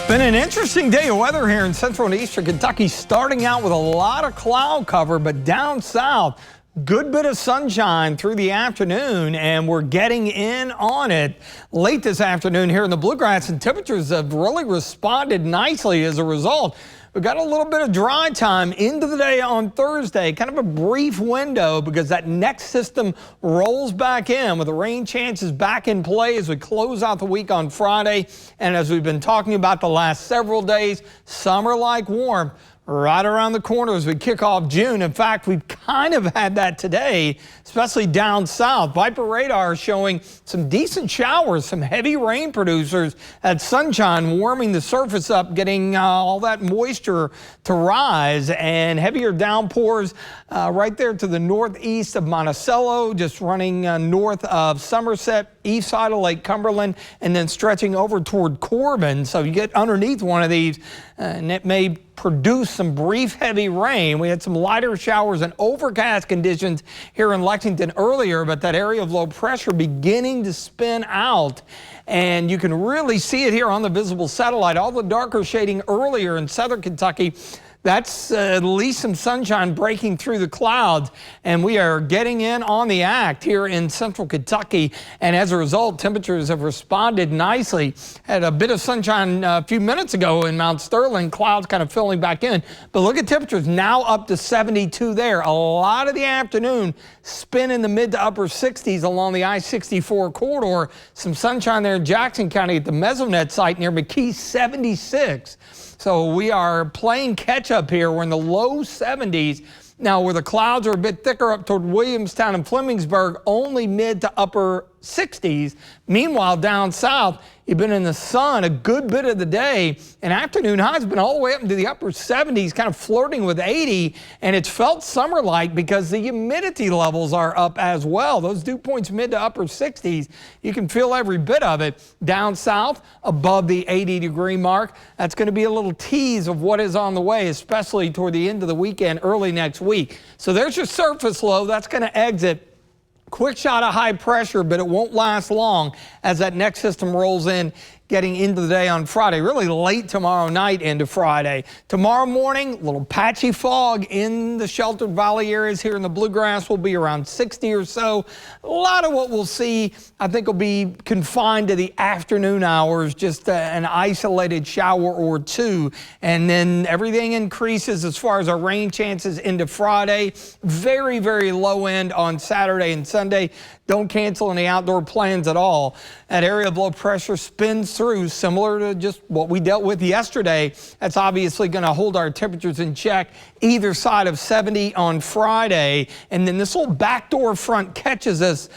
Been an interesting day of weather here in central and eastern Kentucky, starting out with a lot of cloud cover, but down south, good bit of sunshine through the afternoon, and we're getting in on it late this afternoon here in the bluegrass, and temperatures have really responded nicely as a result. We've got a little bit of dry time into the day on Thursday, kind of a brief window because that next system rolls back in with the rain chances back in play as we close out the week on Friday. And as we've been talking about the last several days, summer-like warmth right around the corner as we kick off June. In fact, we've kind of had that today, especially down south. Viper radar showing some decent showers, some heavy rain producers at sunshine, warming the surface up, getting all that moisture to rise, and heavier downpours right there to the northeast of Monticello, just running north of Somerset, east side of Lake Cumberland, and then stretching over toward Corbin. So you get underneath one of these, and it may produce some brief heavy rain. We had some lighter showers and overcast conditions here in Lexington earlier, but that area of low pressure beginning to spin out. And you can really see it here on the visible satellite. All the darker shading earlier in southern Kentucky, that's at least some sunshine breaking through the clouds, and we are getting in on the act here in central Kentucky. And as a result, temperatures have responded nicely. Had a bit of sunshine a few minutes ago in Mount Sterling, clouds kind of filling back in. But look at temperatures now up to 72 there. A lot of the afternoon spin in the mid to upper 60s along the I-64 corridor. Some sunshine there in Jackson County at the Mesonet site near McKee, 76. So we are playing catch up here. We're in the low 70s. Now, where the clouds are a bit thicker up toward Williamstown and Flemingsburg, only mid to upper 60s. Meanwhile, down south, you've been in the sun a good bit of the day, and afternoon highs been all the way up into the upper 70s, kind of flirting with 80, and it's felt summer-like because the humidity levels are up as well. Those dew points mid to upper 60s, you can feel every bit of it. Down south, above the 80-degree mark, that's going to be a little tease of what is on the way, especially toward the end of the weekend, early next week. So there's your surface low. That's going to exit. Quick shot of high pressure, but it won't last long as that next system rolls in, getting into the day on Friday, really late tomorrow night into Friday. Tomorrow morning, a little patchy fog in the sheltered valley areas here in the bluegrass will be around 60 or so. A lot of what we'll see, I think, will be confined to the afternoon hours, just an isolated shower or two. And then everything increases as far as our rain chances into Friday. Very, very low end on Saturday and Sunday. Don't cancel any outdoor plans at all. That area of low pressure spins through, similar to just what we dealt with yesterday. That's obviously going to hold our temperatures in check either side of 70 on Friday. And then this little backdoor front catches us.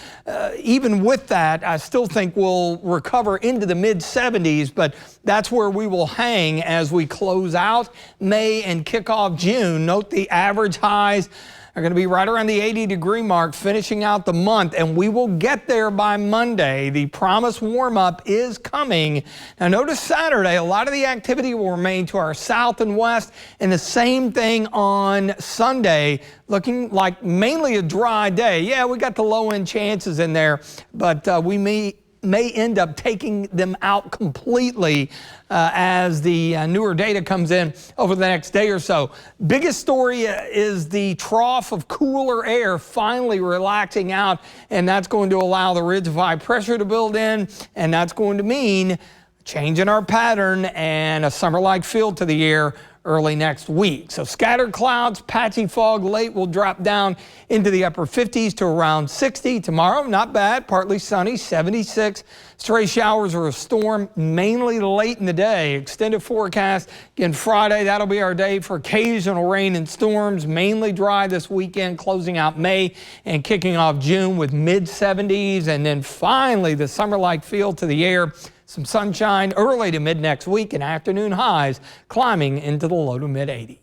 Even with that, I still think we'll recover into the mid 70s, but that's where we will hang as we close out May and kick off June. Note the average highs are going to be right around the 80-degree mark, finishing out the month, and we will get there by Monday. The promised warm-up is coming. Now, notice Saturday, a lot of the activity will remain to our south and west, and the same thing on Sunday, looking like mainly a dry day. Yeah, we got the low-end chances in there, but we may end up taking them out completely as the newer data comes in over the next day or so. Biggest story is the trough of cooler air finally relaxing out, and that's going to allow the ridge of high pressure to build in, and that's going to mean change in our pattern and a summer-like feel to the air early next week. So scattered clouds, patchy fog late will drop down into the upper 50s to around 60. Tomorrow, not bad, partly sunny, 76. Stray showers or a storm mainly late in the day. Extended forecast again Friday. That'll be our day for occasional rain and storms. Mainly dry this weekend, closing out May and kicking off June with mid 70s. And then finally the summer-like feel to the air. Some sunshine early to mid next week, and afternoon highs climbing into the low to mid 80s.